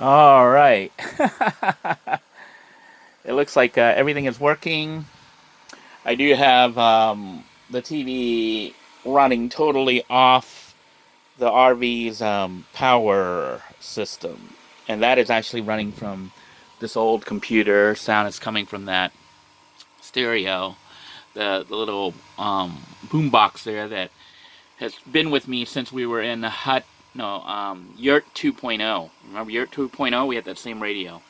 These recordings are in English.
All right. It looks like everything is working. I do have the TV running totally off the RV's power system. And that is actually running from this old computer. Sound is coming from that stereo, the little boom box there that has been with me since we were in the Yurt 2.0. Remember Yurt 2.0? We had that same radio.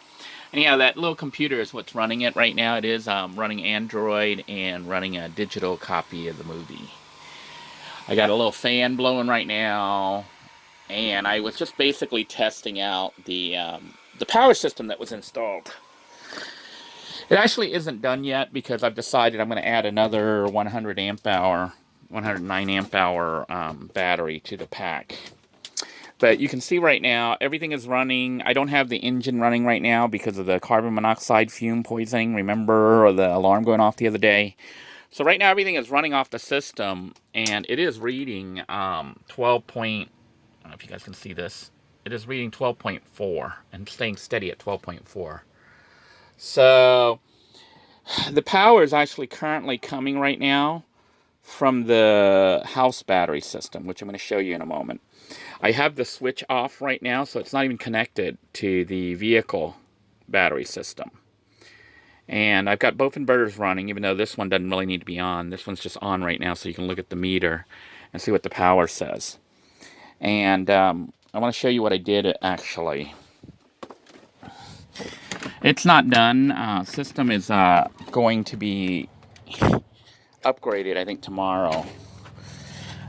Anyhow, that little computer is what's running it right now. It is running Android and running a digital copy of the movie. I got a little fan blowing right now, and I was just basically testing out the power system that was installed. It actually isn't done yet because I've decided I'm going to add another 100 amp hour, 109 amp hour battery to the pack. But you can see right now, everything is running. I don't have the engine running right now because of the carbon monoxide fume poisoning, remember, or the alarm going off the other day. So right now, everything is running off the system, and it is reading 12 point, I don't know if you guys can see this. It is reading 12.4 and staying steady at 12.4. So the power is actually currently coming right now from the house battery system, which I'm going to show you in a moment. I have the switch off right now, so it's not even connected to the vehicle battery system. And I've got both inverters running, even though this one doesn't really need to be on. This one's just on right now, so you can look at the meter and see what the power says. And I want to show you what I did, actually. It's not done. System is going to be upgraded, I think, tomorrow.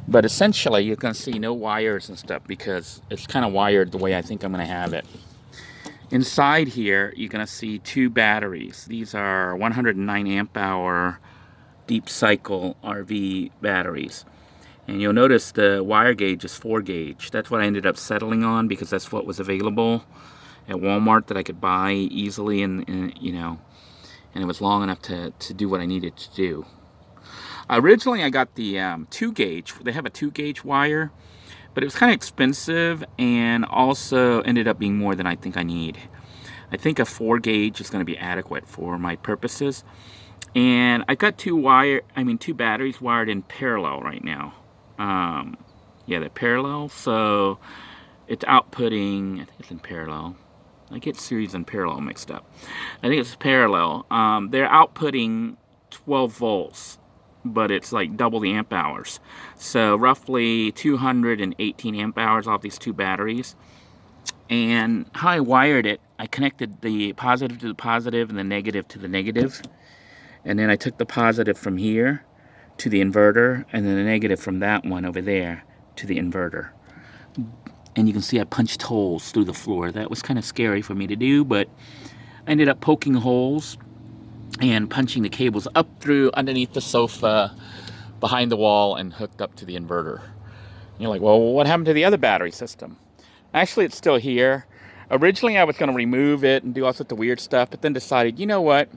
But essentially, you can see no wires and stuff because it's kind of wired the way I think I'm going to have it. Inside here, you're going to see two batteries. These are 109 amp hour deep cycle RV batteries. And you'll notice the wire gauge is 4 gauge. That's what I ended up settling on because that's what was available at Walmart that I could buy easily, and it was long enough to do what I needed to do. Originally, I got the 2 gauge. They have a 2 gauge wire, but it was kind of expensive and also ended up being more than I think I need. I think a 4 gauge is going to be adequate for my purposes. And I got two batteries wired in parallel right now. Yeah, they're parallel, so it's outputting, I think it's in parallel. I get series and parallel mixed up. I think it's parallel. They're outputting 12 volts, but it's like double the amp hours. So roughly 218 amp hours off these two batteries. And how I wired it, I connected the positive to the positive and the negative to the negative. And then I took the positive from here to the inverter, and then the negative from that one over there to the inverter. And you can see I punched holes through the floor. That was kind of scary for me to do, but I ended up poking holes and punching the cables up through underneath the sofa, behind the wall, and hooked up to the inverter. And you're like, well, what happened to the other battery system? Actually, it's still here. Originally, I was going to remove it and do all sorts of weird stuff, but then decided, you know what?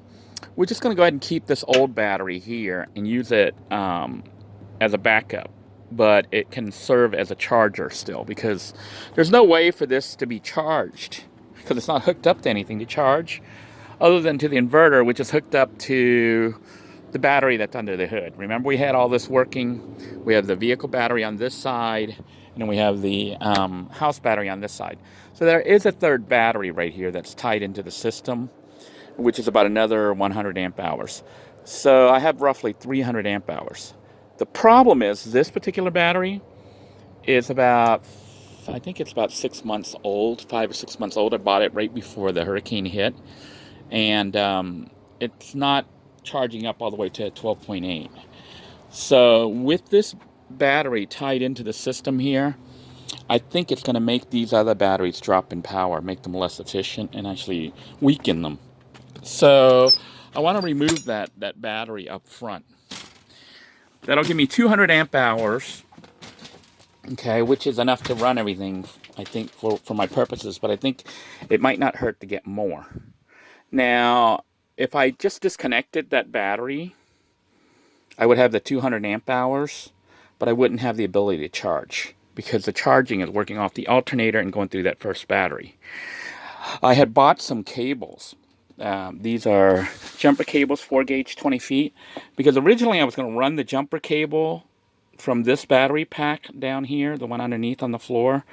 We're just going to go ahead and keep this old battery here and use it as a backup. But it can serve as a charger still, because there's no way for this to be charged because it's not hooked up to anything to charge other than to the inverter, which is hooked up to the battery that's under the hood. Remember, we had all this working. We have the vehicle battery on this side, and then we have the house battery on this side. So there is a third battery right here that's tied into the system, which is about another 100 amp hours. So I have roughly 300 amp hours. The problem is this particular battery is I think it's about 6 months old, 5 or 6 months old. I bought it right before the hurricane hit. And it's not charging up all the way to 12.8. So with this battery tied into the system here, I think it's going to make these other batteries drop in power, make them less efficient, and actually weaken them. So I want to remove that battery up front. That'll give me 200 amp hours, okay, which is enough to run everything, I think, for my purposes, but I think it might not hurt to get more. Now, if I just disconnected that battery, I would have the 200 amp hours, but I wouldn't have the ability to charge because the charging is working off the alternator and going through that first battery. I had bought some cables. These are jumper cables, 4 gauge, 20 feet. Because originally I was going to run the jumper cable from this battery pack down here, the one underneath on the floor,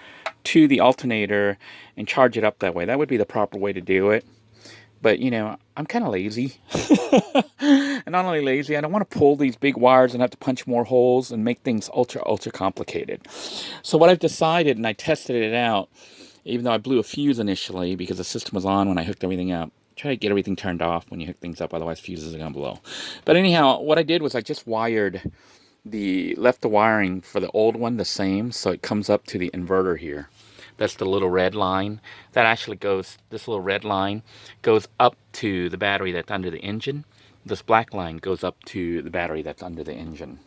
to the alternator and charge it up that way. That would be the proper way to do it. But, you know, I'm kind of lazy. And not only lazy, I don't want to pull these big wires and have to punch more holes and make things ultra complicated. So what I've decided, and I tested it out, even though I blew a fuse initially because the system was on when I hooked everything up. Try to get everything turned off when you hook things up, otherwise fuses are going to blow. But anyhow, what I did was I just left the wiring for the old one the same, so it comes up to the inverter here. That's the little red line. That actually goes, this little red line goes up to the battery that's under the engine. This black line goes up to the battery that's under the engine.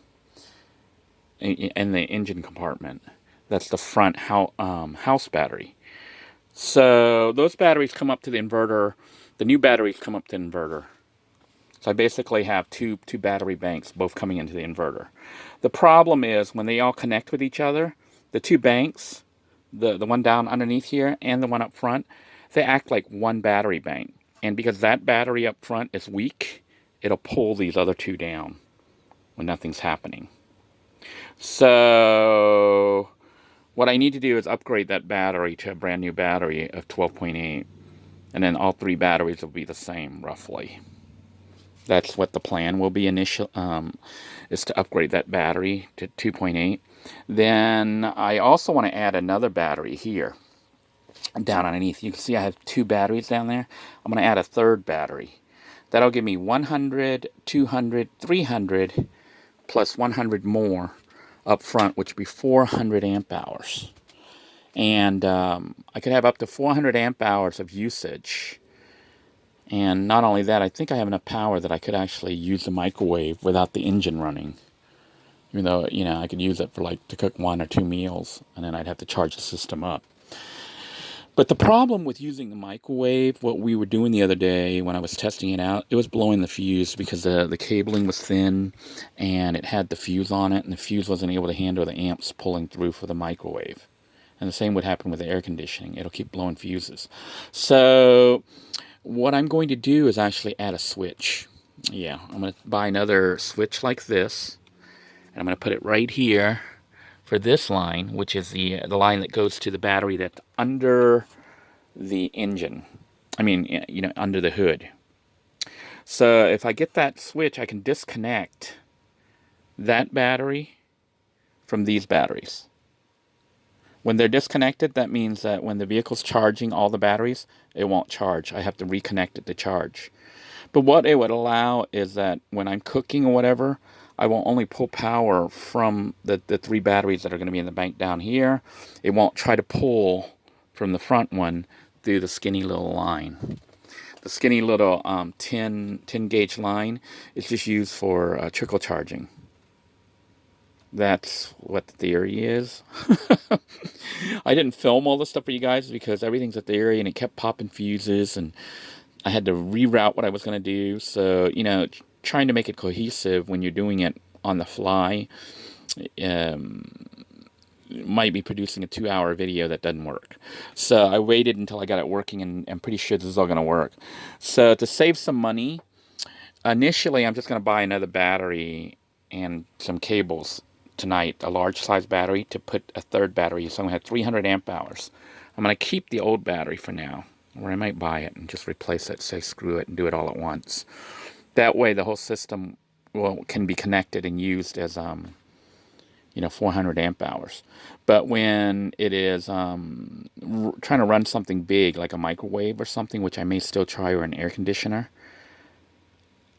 In the engine compartment. That's the front house battery. So those batteries come up to the inverter. The new batteries come up to the inverter. So I basically have two battery banks both coming into the inverter. The problem is when they all connect with each other, the two banks, the one down underneath here and the one up front, they act like one battery bank. And because that battery up front is weak, it'll pull these other two down when nothing's happening. So what I need to do is upgrade that battery to a brand new battery of 12.8. And then all three batteries will be the same, roughly. That's what the plan will be initial, is to upgrade that battery to 2.8. Then I also want to add another battery here, down underneath. You can see I have two batteries down there. I'm going to add a third battery. That'll give me 100, 200, 300, plus 100 more up front, which would be 400 amp hours. And I could have up to 400 amp hours of usage. And not only that, I think I have enough power that I could actually use the microwave without the engine running. Even though, you know, I could use it for like to cook 1 or 2 meals, and then I'd have to charge the system up. But the problem with using the microwave, what we were doing the other day when I was testing it out, it was blowing the fuse because the cabling was thin and it had the fuse on it, and the fuse wasn't able to handle the amps pulling through for the microwave. And the same would happen with the air conditioning. It'll keep blowing fuses. So what I'm going to do is actually add a switch. Yeah, I'm going to buy another switch like this. And I'm going to put it right here for this line, which is the line that goes to the battery that's under the engine. I mean, you know, under the hood. So if I get that switch, I can disconnect that battery from these batteries. When they're disconnected, that means that when the vehicle's charging all the batteries, it won't charge. I have to reconnect it to charge. But what it would allow is that when I'm cooking or whatever, I will only pull power from the 3 batteries that are going to be in the bank down here. It won't try to pull from the front one through the skinny little line. The skinny little 10 gauge line is just used for trickle charging. That's what the theory is. I didn't film all this stuff for you guys because everything's a theory and it kept popping fuses and I had to reroute what I was going to do. So, you know, trying to make it cohesive when you're doing it on the fly might be producing a 2-hour video that doesn't work. So I waited until I got it working, and I'm pretty sure this is all going to work. So to save some money, initially I'm just going to buy another battery and some cables tonight, a large size battery to put a third battery. So I'm going to have 300 amp hours. I'm going to keep the old battery for now, or I might buy it and just replace it, say screw it and do it all at once. That way the whole system can be connected and used as 400 amp hours. But when it is trying to run something big like a microwave or something, which I may still try, or an air conditioner,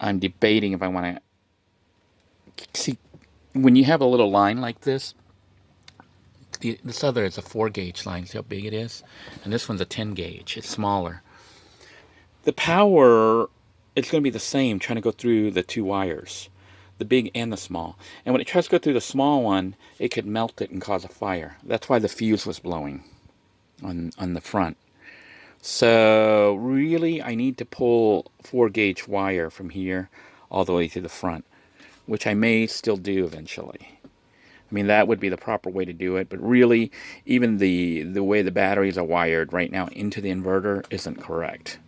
I'm debating if I want to see. When you have a little line like this, this other is a 4 gauge line. See how big it is? And this one's a 10 gauge. It's smaller. The power is going to be the same trying to go through the 2 wires, the big and the small. And when it tries to go through the small one, it could melt it and cause a fire. That's why the fuse was blowing on the front. So really, I need to pull 4 gauge wire from here all the way to the front, which I may still do eventually. I mean, that would be the proper way to do it. But really, even the way the batteries are wired right now into the inverter isn't correct.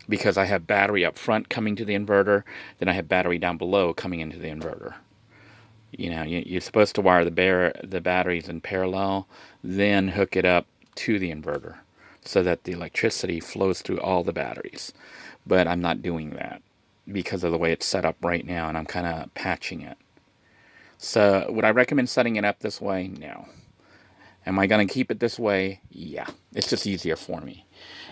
Because I have battery up front coming to the inverter, then I have battery down below coming into the inverter. You know, you're supposed to wire the batteries in parallel, then hook it up to the inverter so that the electricity flows through all the batteries. But I'm not doing that because of the way it's set up right now, and I'm kind of patching it. So would I recommend setting it up this way? No. Am I going to keep it this way? Yeah. It's just easier for me.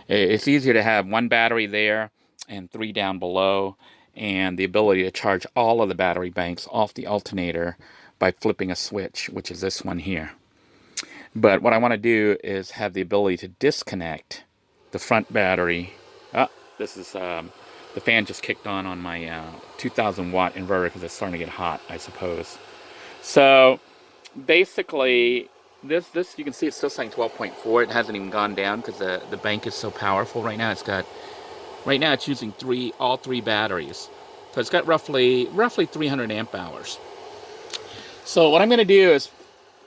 It's easier to have one battery there and 3 down below, and the ability to charge all of the battery banks off the alternator by flipping a switch, which is this one here. But what I want to do is have the ability to disconnect the front battery. This is the fan just kicked on my 2,000 watt inverter because it's starting to get hot, I suppose. So basically, this you can see it's still saying 12.4. It hasn't even gone down because the bank is so powerful right now. Right now it's using all three batteries, so it's got roughly 300 amp hours. So what I'm going to do is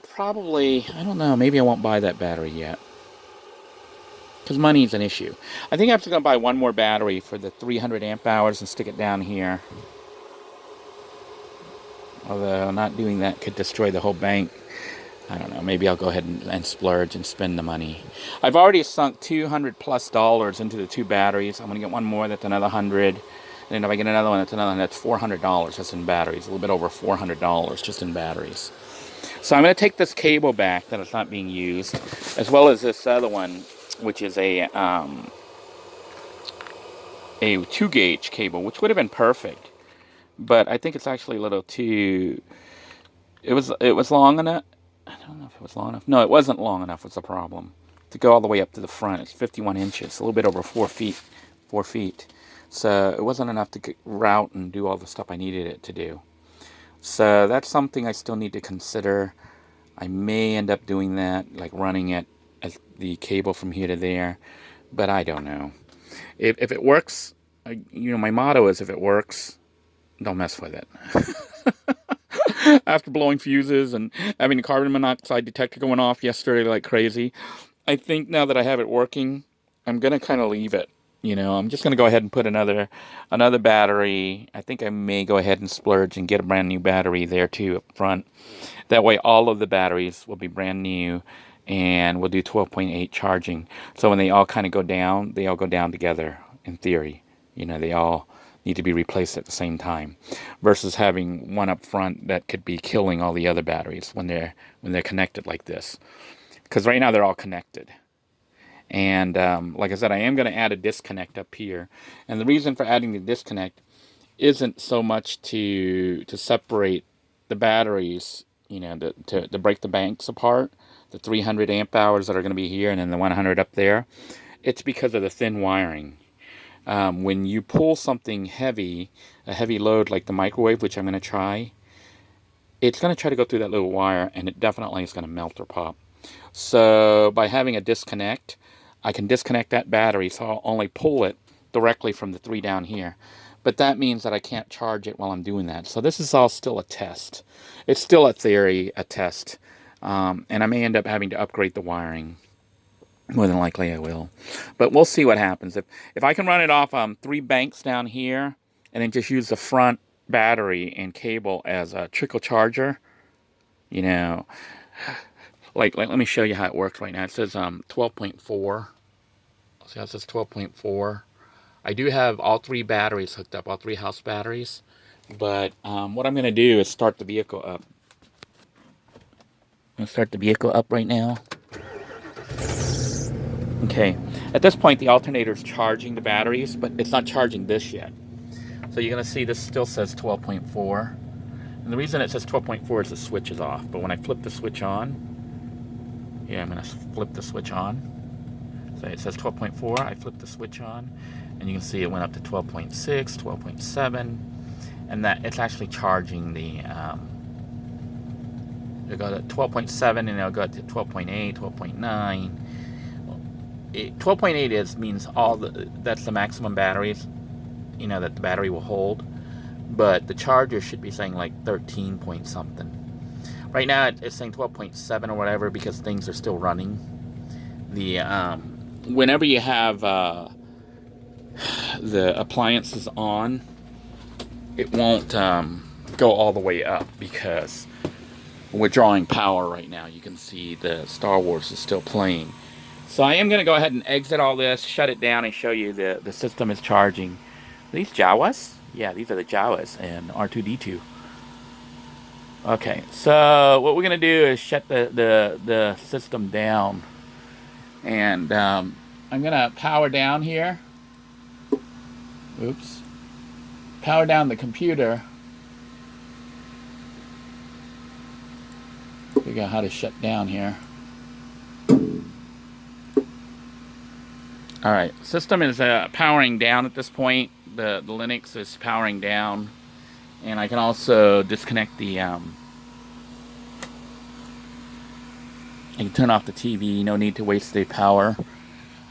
probably, I don't know, maybe I won't buy that battery yet because money is an issue. I think I'm just going to buy one more battery for the 300 amp hours and stick it down here. Although not doing that could destroy the whole bank. I don't know, maybe I'll go ahead and splurge and spend the money. I've already sunk $200+ into the 2 batteries. I'm going to get one more that's another 100. And then if I get another one, that's another one, that's $400 just in batteries. A little bit over $400 just in batteries. So I'm going to take this cable back that is not being used, as well as this other one, which is a 2-gauge cable, which would have been perfect. But I think it's actually a little too... It was long enough. I don't know if it was long enough. No, it wasn't long enough was the problem. To go all the way up to the front. It's 51 inches, a little bit over 4 feet. 4 feet. So it wasn't enough to route and do all the stuff I needed it to do. So that's something I still need to consider. I may end up doing that, like running it as the cable from here to there. But I don't know. If it works, my motto is if it works, don't mess with it. After blowing fuses and having the carbon monoxide detector going off yesterday like crazy, I think now that I have it working, I'm going to kind of leave it. I'm just going to go ahead and put another battery. I think I may go ahead and splurge and get a brand new battery there too up front. That way all of the batteries will be brand new and we'll do 12.8 charging. So when they all kind of go down, they all go down together in theory. They all need to be replaced at the same time, versus having one up front that could be killing all the other batteries when they're connected like this. Because right now they're all connected. And like I said, I am going to add a disconnect up here. And the reason for adding the disconnect isn't so much to separate the batteries, to break the banks apart, the 300 amp hours that are going to be here and then the 100 up there. It's because of the thin wiring. When you pull something heavy, a heavy load like the microwave, which I'm going to try, it's going to try to go through that little wire, and it definitely is going to melt or pop. So by having a disconnect, I can disconnect that battery, so I'll only pull it directly from the 3 down here. But that means that I can't charge it while I'm doing that. So this is all still a test. It's still a theory, a test. And I may end up having to upgrade the wiring. More than likely I will. But we'll see what happens. If I can run it off 3 banks down here and then just use the front battery and cable as a trickle charger, like let me show you how it works right now. It says 12.4. See how it says 12.4? I do have all 3 batteries hooked up, all 3 house batteries. But what I'm going to do is start the vehicle up. I'm going to start the vehicle up right now. Okay, at this point the alternator is charging the batteries, but it's not charging this yet. So you're going to see this still says 12.4. And the reason it says 12.4 is the switch is off. But when I flip the switch on, I'm going to flip the switch on. So it says 12.4, I flip the switch on, and you can see it went up to 12.6, 12.7, and that it's actually charging the, it'll go to 12.7, and it'll go to 12.8, 12.9. 12.8 means that's the maximum batteries, that the battery will hold. But the charger should be saying like 13 point something. Right now it's saying 12.7 or whatever because things are still running. The whenever you have the appliances on, it won't go all the way up because we're drawing power right now. You can see the Star Wars is still playing. So I am going to go ahead and exit all this, shut it down, and show you the system is charging. Are these Jawas? Yeah, these are the Jawas and R2-D2. Okay, so what we're going to do is shut the system down. And I'm going to power down here. Oops. Power down the computer. Figure out how to shut down here. Alright, system is powering down at this point. The Linux is powering down. And I can also disconnect the... I can turn off the TV, no need to waste the power.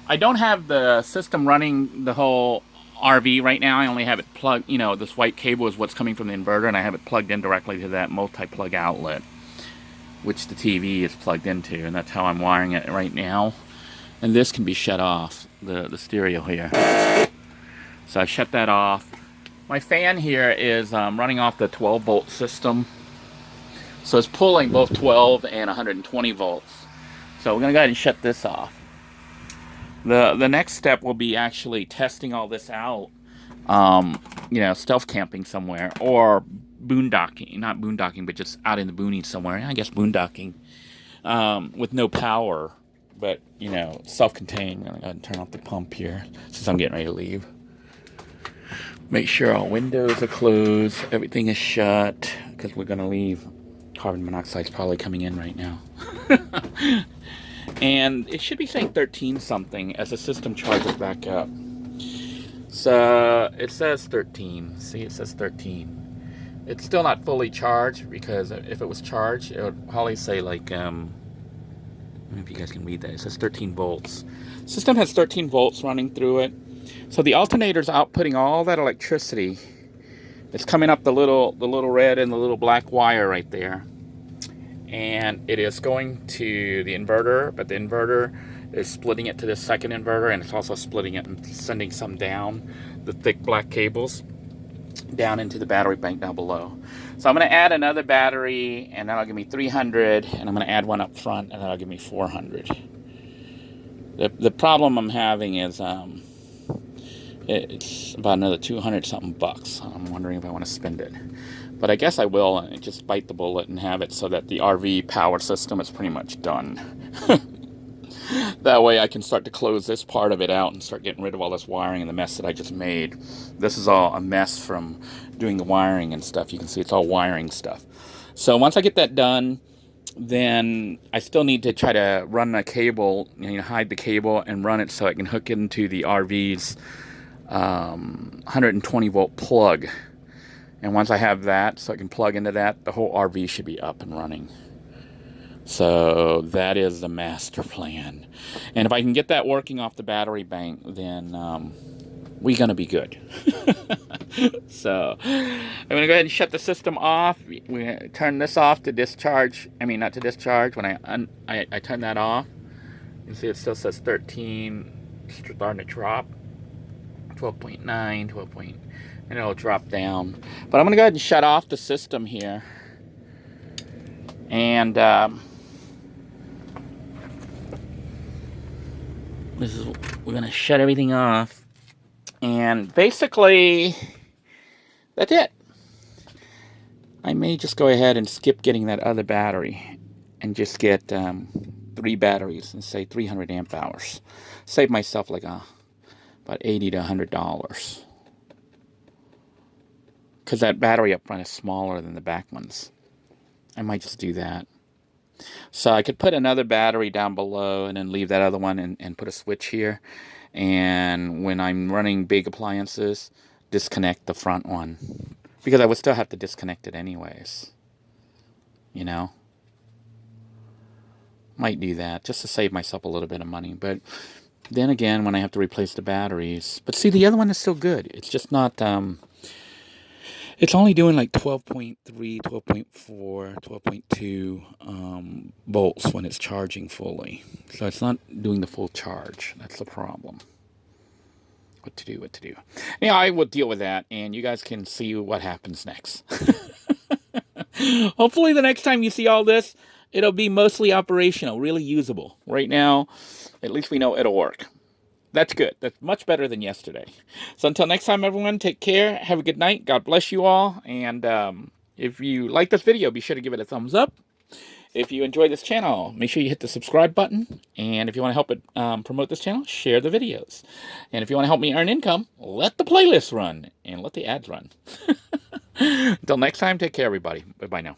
I don't have the system running the whole RV right now. I only have it plugged, you know, this white cable is what's coming from the inverter, and I have it plugged in directly to that multi-plug outlet, which the TV is plugged into, and that's how I'm wiring it right now. And this can be shut off, the stereo here. So I shut that off. My fan here is running off the 12-volt system. So it's pulling both 12 and 120 volts. So we're going to go ahead and shut this off. The next step will be actually testing all this out. You know, stealth camping somewhere. Or boondocking. Not boondocking, but just out in the boonies somewhere. I guess boondocking. With no power. But, you know, self-contained. I'm going to go ahead and turn off the pump here. Since I'm getting ready to leave. Make sure all windows are closed. Everything is shut. Because we're going to leave. Carbon monoxide is probably coming in right now. And it should be saying 13 something as the system charges back up. So it says 13. See, it says 13. It's still not fully charged because if it was charged, it would probably say like, I don't know if you guys can read that. It says 13 volts. System has 13 volts running through it. So the alternator's outputting all that electricity. It's coming up the little red and the little black wire right there. And it is going to the inverter, but the inverter is splitting it to the second inverter, and it's also splitting it and sending some down the thick black cables down into the battery bank down below. So I'm going to add another battery, and that'll give me 300, and I'm going to add one up front, and that'll give me 400. The problem I'm having is it's about another 200 something bucks. I'm wondering if I want to spend it. But I guess I will and just bite the bullet and have it so that the RV power system is pretty much done. That way I can start to close this part of it out and start getting rid of all this wiring and the mess that I just made. This is all a mess from doing the wiring and stuff. You can see it's all wiring stuff. So once I get that done, then I still need to try to run a cable, you know, hide the cable and run it so I can hook into the RV's 120 volt plug. And once I have that, so I can plug into that, the whole RV should be up and running. So that is the master plan. And if I can get that working off the battery bank, then we're going to be good. So I'm going to go ahead and shut the system off. We turn this off to discharge. I mean, not to discharge. When I turn that off, you can see it still says 13. It's starting to drop. 12.9, 12. And it'll drop down. But I'm going to go ahead and shut off the system here. And we're going to shut everything off. And basically, that's it. I may just go ahead and skip getting that other battery. And just get 3 batteries and say 300 amp hours. Save myself like about $80 to $100. Because that battery up front is smaller than the back ones. I might just do that. So I could put another battery down below and then leave that other one and put a switch here. And when I'm running big appliances, disconnect the front one. Because I would still have to disconnect it anyways. You know? Might do that just to save myself a little bit of money. But then again, when I have to replace the batteries. But see, the other one is still good. It's just not... It's only doing like 12.3, 12.4, 12.2 volts when it's charging fully. So it's not doing the full charge. That's the problem. What to do, what to do. Yeah, I will deal with that, and you guys can see what happens next. Hopefully the next time you see all this, it'll be mostly operational, really usable. Right now, at least we know it'll work. That's good. That's much better than yesterday. So until next time, everyone, take care. Have a good night. God bless you all. And if you like this video, be sure to give it a thumbs up. If you enjoy this channel, make sure you hit the subscribe button. And if you want to help it promote this channel, share the videos. And if you want to help me earn income, let the playlist run and let the ads run. Until next time, take care, everybody. Bye-bye now.